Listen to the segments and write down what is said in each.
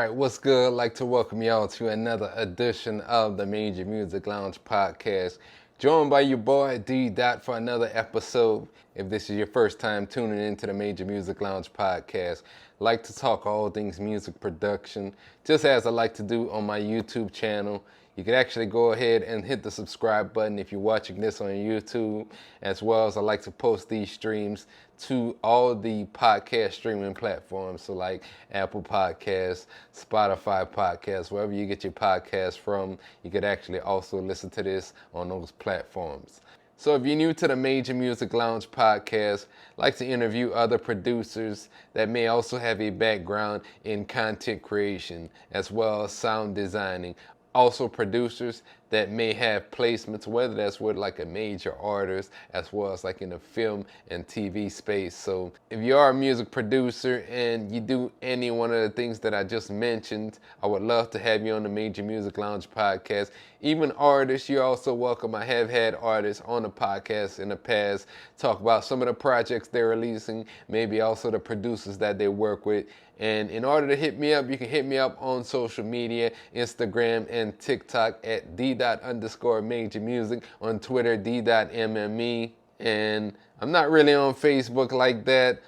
Alright, what's good? I'd like to welcome y'all to another edition of the Major Music Lounge podcast. Joined by your boy D. Dot for another episode. If this is your first time tuning into the Major Music Lounge podcast, I like to talk all things music production, just as I like to do on my YouTube channel. You can actually go ahead and hit the subscribe button if you're watching this on YouTube, as well as I like to post these streams to all the podcast streaming platforms, so like Apple Podcasts, Spotify Podcasts, wherever you get your podcasts from, you could actually also listen to this on those platforms. So if you're new to the Major Music Lounge podcast, I like to interview other producers that may also have a background in content creation, as well as sound designing. Also producers that may have placements, whether that's with like a major artist, as well as like in the film and TV space. So if you are a music producer and you do any one of the things that I just mentioned, I would love to have you on the Major Music Lounge podcast. Even artists, you're also welcome. I have had artists on the podcast in the past talk about some of the projects they're releasing, maybe also the producers that they work with. And in order to hit me up, you can hit me up on social media, Instagram and TikTok at d._major music, on Twitter, d.mme. And I'm not really on Facebook like that,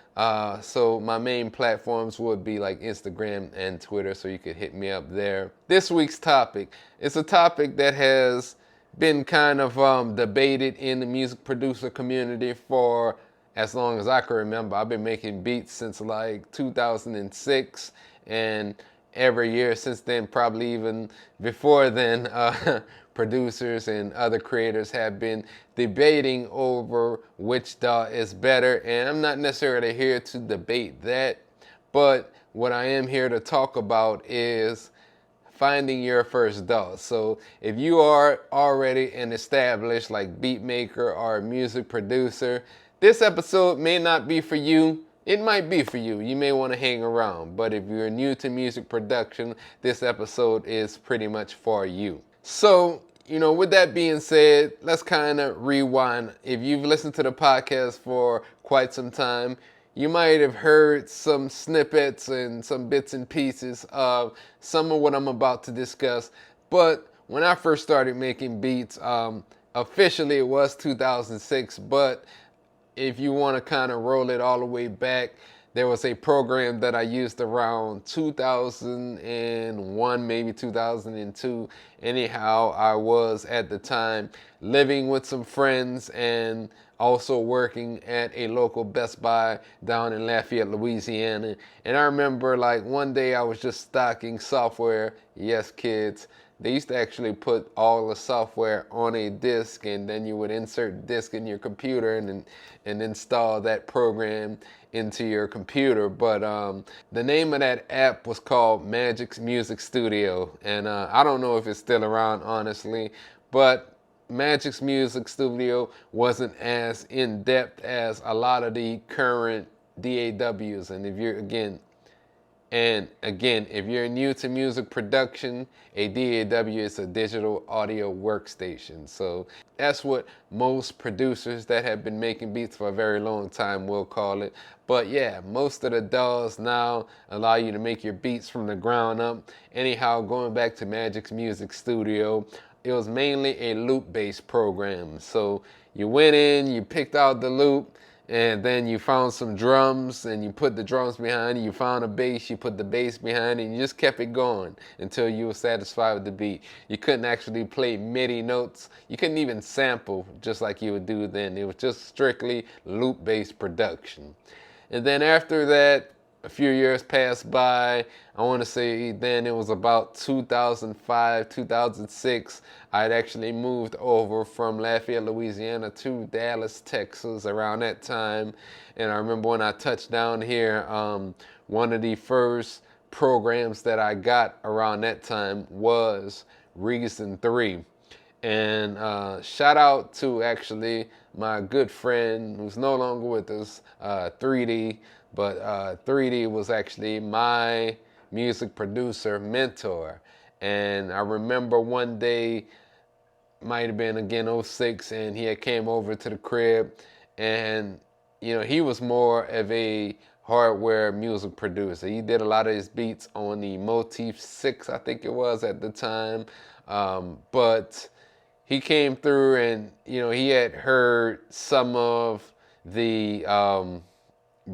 so my main platforms would be like Instagram and Twitter, so you could hit me up there. This week's topic, it's a topic that has been kind of debated in the music producer community for as long as I can remember. I've been making beats since like 2006, and every year since then, probably even before then, producers and other creators have been debating over which DAW is better. And I'm not necessarily here to debate that, but what I am here to talk about is finding your first DAW. So if you are already an established like beat maker or music producer, this episode may not be for you. It might be for you. You may want to hang around. But if you're new to music production, this episode is pretty much for you. So, with that being said, let's kind of rewind. If you've listened to the podcast for quite some time, you might have heard some snippets and some bits and pieces of some of what I'm about to discuss. But when I first started making beats, officially it was 2006, but if you want to kind of roll it all the way back, there was a program that I used around 2001, maybe 2002. Anyhow, I was at the time living with some friends and also working at a local Best Buy down in Lafayette, Louisiana. And I remember like one day I was just stocking software. Yes, kids. They used to actually put all the software on a disk, and then you would insert the disk in your computer and install that program into your computer. But the name of that app was called Magic's Music Studio, and I don't know if it's still around, honestly, but Magic's Music Studio wasn't as in-depth as a lot of the current DAWs. And if you're if you're new to music production, a DAW is a digital audio workstation. So that's what most producers that have been making beats for a very long time will call it. But yeah, most of the DAWs now allow you to make your beats from the ground up. Anyhow, going back to Magic's Music Studio, it was mainly a loop-based program. So you went in, you picked out the loop, and then you found some drums and you put the drums behind it. You found a bass, you put the bass behind it, and you just kept it going until you were satisfied with the beat. You couldn't actually play MIDI notes. You couldn't even sample just like you would do then. It was just strictly loop-based production. And then after that, a few years passed by. I want to say then it was about 2005, 2006. I'd actually moved over from Lafayette, Louisiana to Dallas, Texas around that time. And I remember when I touched down here, one of the first programs that I got around that time was Reason 3. And shout out to actually my good friend who's no longer with us, 3D. But 3D was actually my music producer mentor. And I remember one day, might have been again '06, and he had came over to the crib, and he was more of a hardware music producer. He did a lot of his beats on the Motif 6, I think it was at the time. But he came through and, he had heard some of the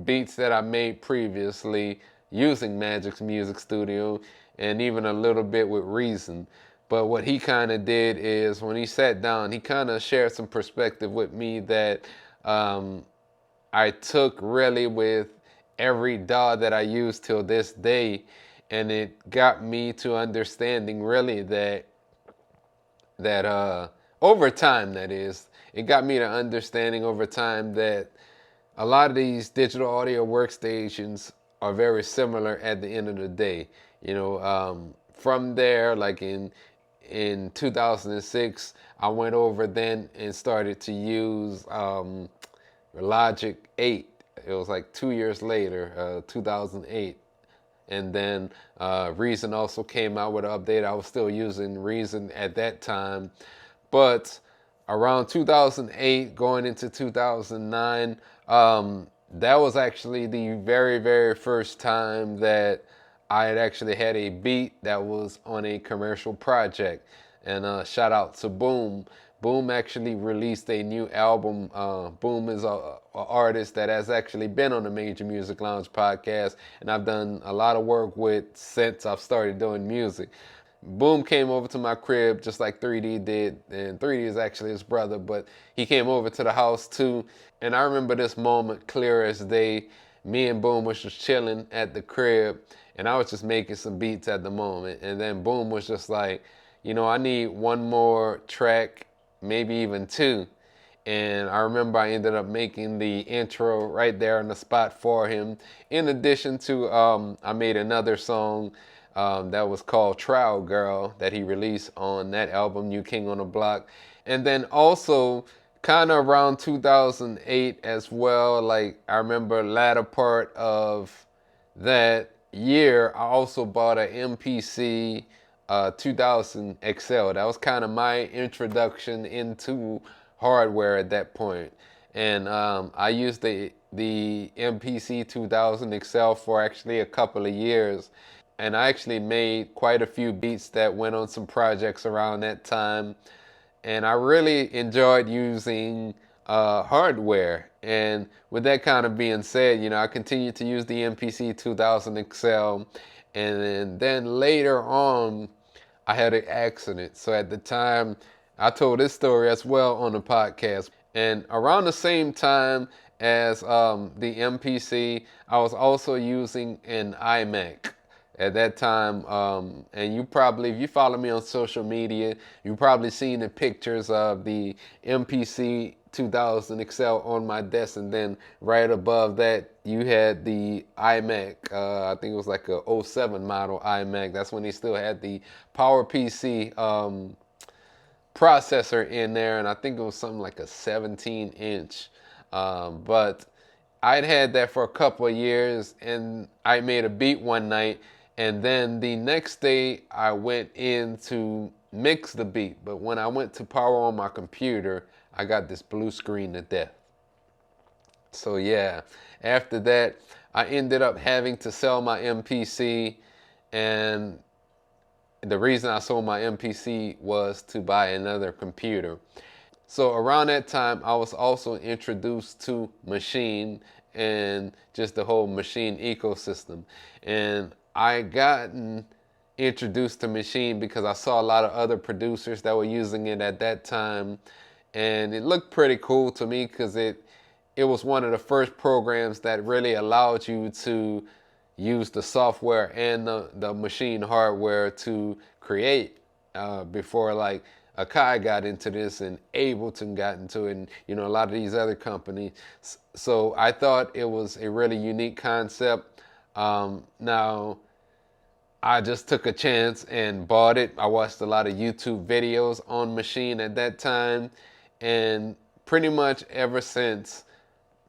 beats that I made previously using Magic's Music Studio and even a little bit with Reason. But what he kind of did is when he sat down, he kind of shared some perspective with me that I took really with every DAW that I use till this day, and it got me to understanding really that over time, that is, it got me to understanding over time that a lot of these digital audio workstations are very similar at the end of the day. From there, like in 2006, I went over then and started to use Logic 8. It was like 2 years later, 2008. And then Reason also came out with an update. I was still using Reason at that time. But around 2008, going into 2009, that was actually the very, very first time that I had actually had a beat that was on a commercial project. And shout out to Boom. Boom actually released a new album. Boom is a artist that has actually been on the Major Music Lounge podcast, and I've done a lot of work with since I've started doing music. Boom came over to my crib just like 3D did, and 3D is actually his brother, but he came over to the house too. And I remember this moment clear as day. Me and Boom was just chilling at the crib, and I was just making some beats at the moment. And then Boom was just like, I need one more track, maybe even two. And I remember I ended up making the intro right there on the spot for him. In addition to, I made another song that was called Trial Girl that he released on that album, New King on the Block. And then also kind of around 2008 as well, like I remember latter part of that year, I also bought an MPC 2000 XL. That was kind of my introduction into hardware at that point. And I used the MPC 2000 XL for actually a couple of years. And I actually made quite a few beats that went on some projects around that time. And I really enjoyed using hardware. And with that kind of being said, I continued to use the MPC 2000 XL. And then later on, I had an accident. So at the time, I told this story as well on the podcast. And around the same time as the MPC, I was also using an iMac at that time. And you probably, if you follow me on social media, you probably seen the pictures of the MPC 2000 XL on my desk, and then right above that you had the iMac. I think it was like a '07 model iMac. That's when they still had the PowerPC processor in there, and I think it was something like a 17-inch. But I'd had that for a couple of years, and I made a beat one night, and then the next day I went in to mix the beat. But when I went to power on my computer, I got this blue screen to death. So yeah, after that, I ended up having to sell my MPC, and the reason I sold my MPC was to buy another computer. So around that time, I was also introduced to Machine and just the whole Machine ecosystem. And I gotten introduced to Machine because I saw a lot of other producers that were using it at that time. And it looked pretty cool to me because it was one of the first programs that really allowed you to use the software and the Machine hardware to create before like Akai got into this and Ableton got into it, and a lot of these other companies. So I thought it was a really unique concept. Now, I just took a chance and bought it. I watched a lot of YouTube videos on Machine at that time, and pretty much ever since,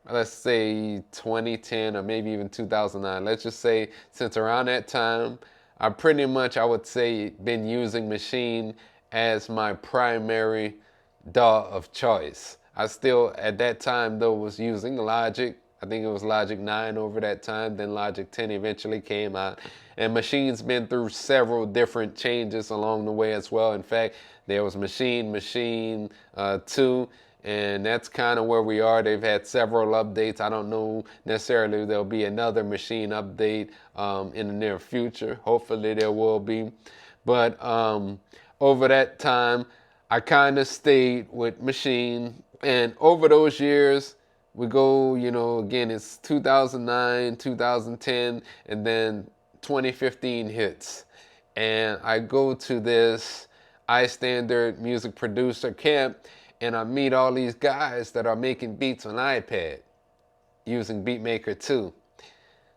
let's say 2010 or maybe even 2009, let's just say since around that time, I pretty much, I would say, been using Machine as my primary DAW of choice. I still, at that time though, was using Logic I think it was Logic 9 over that time. Then Logic 10 eventually came out. And Machine's been through several different changes along the way as well. In fact, there was Machine 2, and that's kind of where we are. They've had several updates. I don't know necessarily there'll be another Machine update in the near future. Hopefully there will be. But over that time, I kind of stayed with Machine. And over those years, we go, again, it's 2009, 2010, and then 2015 hits. And I go to this iStandard music producer camp, and I meet all these guys that are making beats on iPad using Beatmaker 2.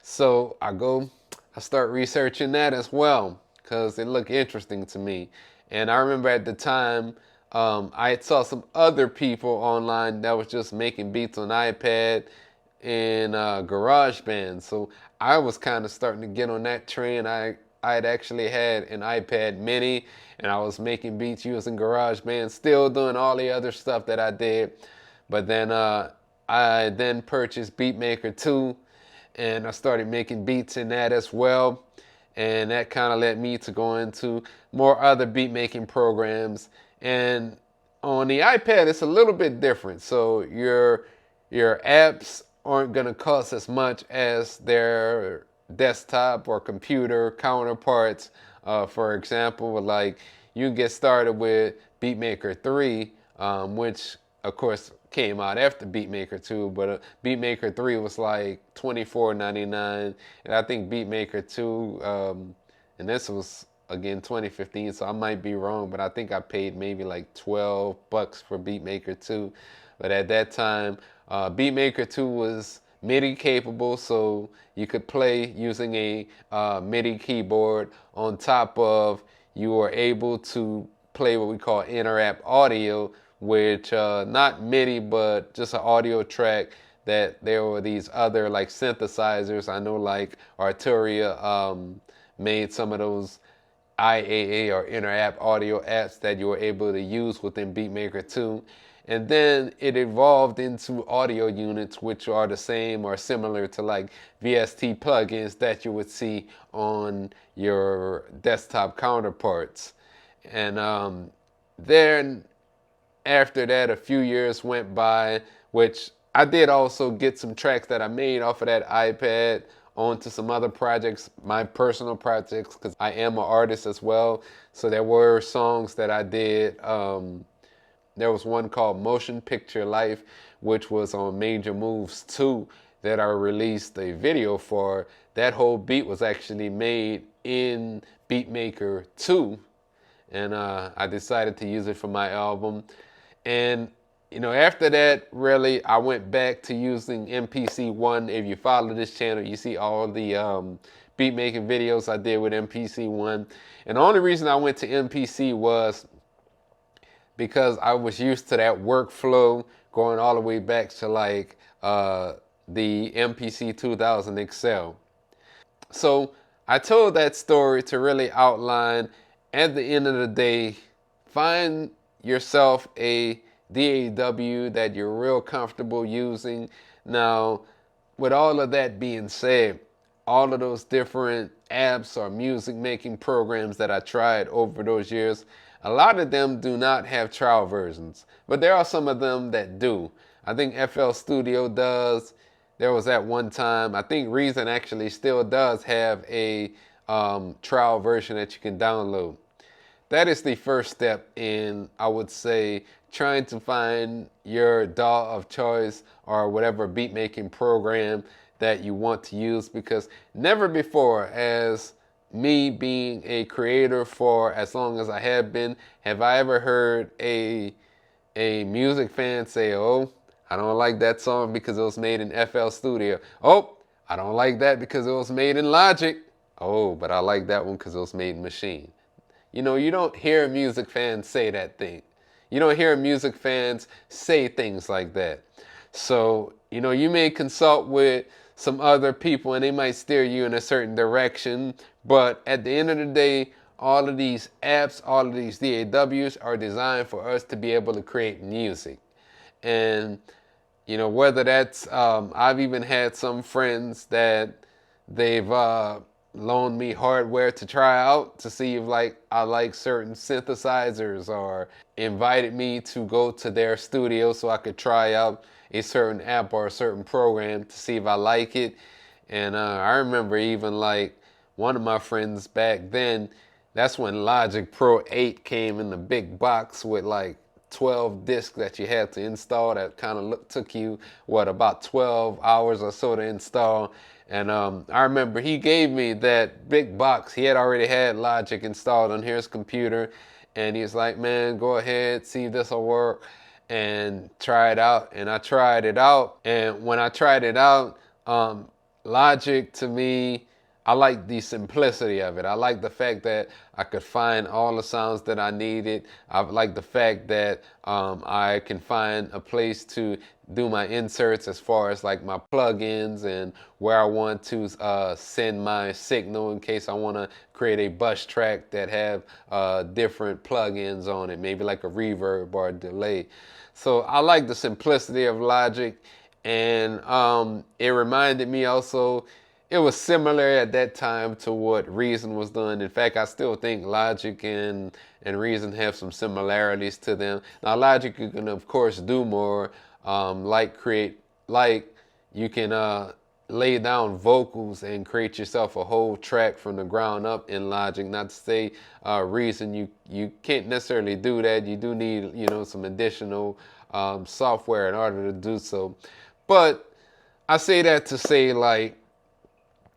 So I start researching that as well because it looked interesting to me. And I remember at the time, I saw some other people online that was just making beats on iPad and GarageBand. So I was kind of starting to get on that train. I'd actually had an iPad mini, and I was making beats using GarageBand, still doing all the other stuff that I did. But then I then purchased Beatmaker 2, and I started making beats in that as well. And that kind of led me to go into more other beat making programs. And on the iPad, it's a little bit different. So your apps aren't going to cost as much as their desktop or computer counterparts. For example, like you can get started with Beatmaker 3, which of course came out after Beatmaker 2, but Beatmaker 3 was like $24.99, and I think Beatmaker 2, and this was again 2015, so I might be wrong, but I think I paid maybe like $12 for Beatmaker 2. But at that time, Beatmaker 2 was MIDI capable, so you could play using a MIDI keyboard. On top of, you were able to play what we call inter-app audio, which not MIDI, but just an audio track that there were these other like synthesizers. I know like Arturia made some of those IAA or inter-app audio apps that you were able to use within Beatmaker 2. And then it evolved into audio units, which are the same or similar to like VST plugins that you would see on your desktop counterparts. And then after that, a few years went by, which I did also get some tracks that I made off of that iPad onto some other projects, my personal projects, because I am an artist as well. So there were songs that I did. There was one called Motion Picture Life, which was on Major Moves 2 that I released a video for. That whole beat was actually made in Beatmaker 2, and I decided to use it for my album. And after that, really, I went back to using MPC-1. If you follow this channel, you see all the beat making videos I did with MPC-1. And the only reason I went to MPC was because I was used to that workflow going all the way back to like the MPC 2000 XL. So I told that story to really outline, at the end of the day, find yourself a DAW that you're real comfortable using. Now, with all of that being said, all of those different apps or music making programs that I tried over those years, a lot of them do not have trial versions, but there are some of them that do. I think FL Studio does. There was at one time, I think Reason actually still does have a trial version that you can download. That is the first step in, I would say, trying to find your DAW of choice or whatever beat making program that you want to use, because never before, as me being a creator for as long as I have been, have I ever heard a music fan say, oh, I don't like that song because it was made in FL Studio. Oh, I don't like that because it was made in Logic. Oh, but I like that one because it was made in Machine. You don't hear music fans say that thing. You don't hear music fans say things like that. So, you may consult with some other people and they might steer you in a certain direction, but at the end of the day, all of these apps, all of these DAWs are designed for us to be able to create music. And You know, whether that's, I've even had some friends that they've loaned me hardware to try out to see if like I like certain synthesizers, or invited me to go to their studio so I could try out a certain app or a certain program to see if I like it. And I remember even like one of my friends back then, that's when Logic Pro 8 came in the big box with like 12 discs that you had to install. That kind of took you, what, about 12 hours or so to install. And I remember he gave me that big box. He had already had Logic installed on his computer. And he was like, man, go ahead, see if this will work and try it out. And I tried it out. And when I tried it out, Logic to me, I like the simplicity of it. I like the fact that I could find all the sounds that I needed. I like the fact that I can find a place to do my inserts as far as like my plugins and where I want to send my signal in case I want to create a bus track that have different plugins on it, maybe like a reverb or a delay. So I like the simplicity of Logic, and it reminded me also, it was similar at that time to what Reason was doing. In fact, I still think Logic and Reason have some similarities to them. Now, Logic, you can of course do more, like you can lay down vocals and create yourself a whole track from the ground up in Logic. Not to say Reason you can't necessarily do that. You do need, you know, some additional software in order to do so. But I say that to say, like,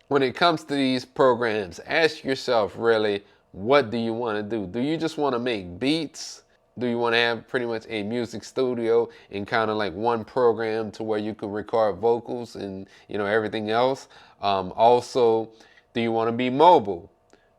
when it comes to these programs, ask yourself really, what do you want to do? Do you just want to make beats? Do you want to have pretty much a music studio in kind of like one program to where you can record vocals and, you know, everything else? Also, do you want to be mobile?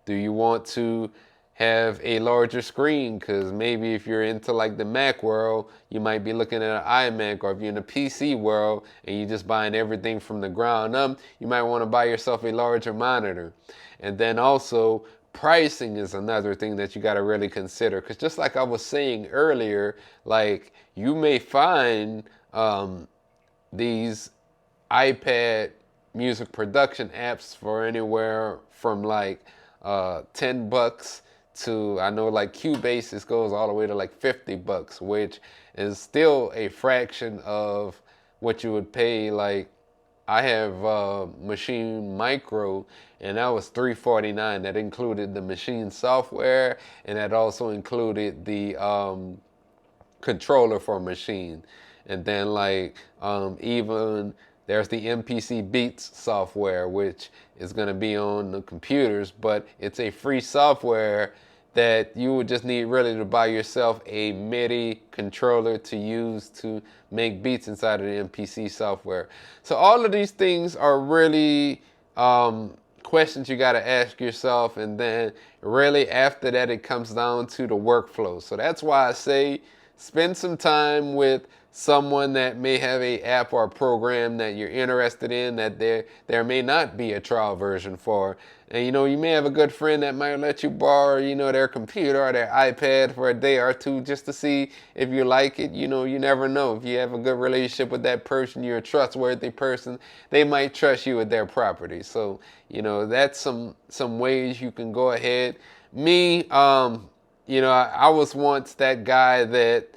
Do you want to have a larger screen? Because maybe if you're into like the Mac world, you might be looking at an iMac, or if you're in the PC world and you're just buying everything from the ground up, you might want to buy yourself a larger monitor. And then also, pricing is another thing that you got to really consider, because just like I was saying earlier, like you may find these iPad music production apps for anywhere from like $10 to, I know like Cubase goes all the way to like $50, which is still a fraction of what you would pay. Like I have Machine Micro, and that was $349. That included the machine software, and that also included the controller for Machine. And then like even there's the MPC Beats software, which is going to be on the computers, but it's a free software that you would just need really to buy yourself a MIDI controller to use to make beats inside of the MPC software. So all of these things are really questions you got to ask yourself, and then really after that it comes down to the workflow. So that's why I say spend some time with someone that may have a app or a program that you're interested in that there may not be a trial version for. And you know, you may have a good friend that might let you borrow, you know, their computer or their iPad for a day or two just to see if you like it. You know, you never know. If you have a good relationship with that person, you're a trustworthy person, they might trust you with their property. So, you know, that's some ways you can go ahead. Me, you know, I was once that guy that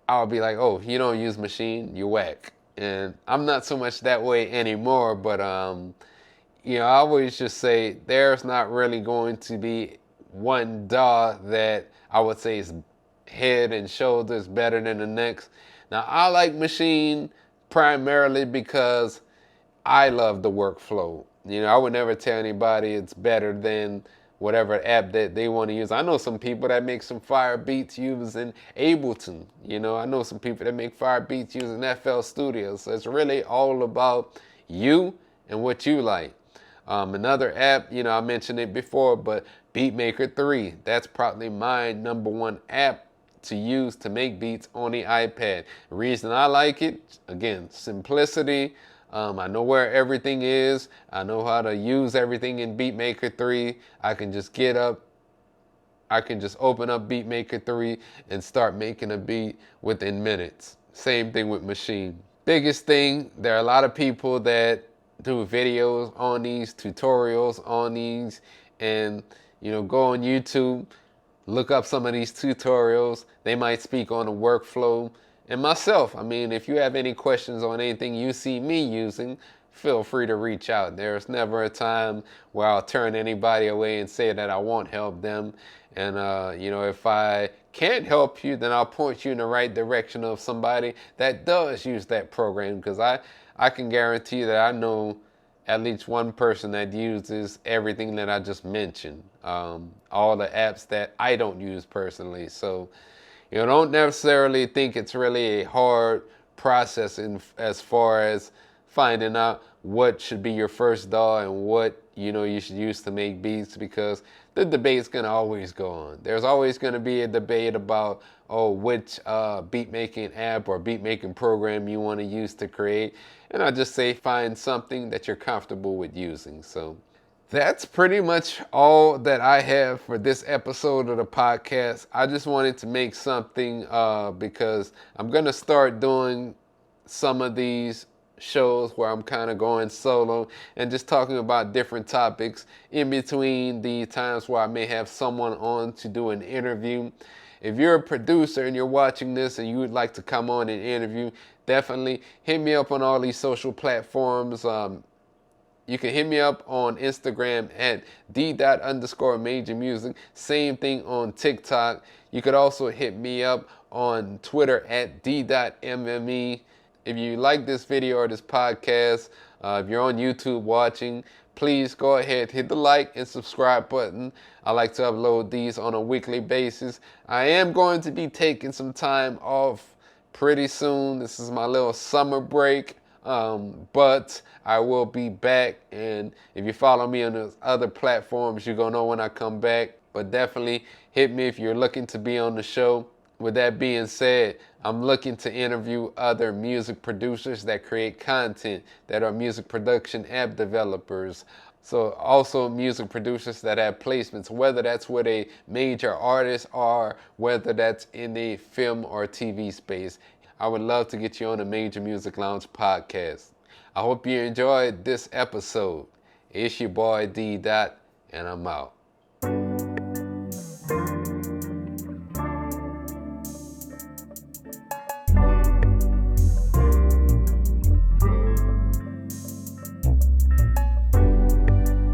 I'll be like, oh, you don't use Machine, you whack. And I'm not so much that way anymore, but you know, I always just say there's not really going to be one DAW that I would say is head and shoulders better than the next. Now, I like Machine primarily because I love the workflow. You know, I would never tell anybody it's better than whatever app that they want to use. I know some people that make some fire beats using Ableton. You know, I know some people that make fire beats using FL Studio. So it's really all about you and what you like. Another app, you know, I mentioned it before, but Beatmaker 3, that's probably my #1 app to use to make beats on the iPad. The reason I like it, again, simplicity. I know where everything is. I know how to use everything in Beatmaker 3. I can just open up Beatmaker 3 and start making a beat within minutes. Same thing with Machine. biggest thing, there are a lot of people that do videos on these, tutorials on these, and go on YouTube, look up some of these tutorials. They might speak on the workflow. And myself, I mean, if you have any questions on anything you see me using, feel free to reach out. There's never a time where I'll turn anybody away and say that I won't help them. And, if I can't help you, then I'll point you in the right direction of somebody that does use that program, because I can guarantee that I know at least one person that uses everything that I just mentioned, all the apps that I don't use personally. So, don't necessarily think it's really a hard process as far as finding out what should be your first DAW and what you should use to make beats, because the debate's gonna always go on. There's always gonna be a debate about which beat making app or beat making program you want to use to create, and I just say find something that you're comfortable with using. So that's pretty much all that I have for this episode of the podcast. I just wanted to make something because I'm gonna start doing some of these shows where I'm kind of going solo and just talking about different topics in between the times where I may have someone on to do an interview. If you're a producer and you're watching this and you would like to come on and interview, definitely hit me up on all these social platforms. You can hit me up on Instagram at d._major music. Same thing on TikTok. You could also hit me up on Twitter at d.mme. If you like this video or this podcast, if you're on YouTube watching, please go ahead, hit the like and subscribe button. I like to upload these on a weekly basis. I am going to be taking some time off pretty soon. This is my little summer break, but I will be back. And if you follow me on those other platforms, you're going to know when I come back. But definitely hit me if you're looking to be on the show. With that being said, I'm looking to interview other music producers that create content, that are music production app developers. So also music producers that have placements, whether that's with a major artist or whether that's in the film or TV space. I would love to get you on the Major Music Lounge podcast. I hope you enjoyed this episode. It's your boy D. Dot, and I'm out.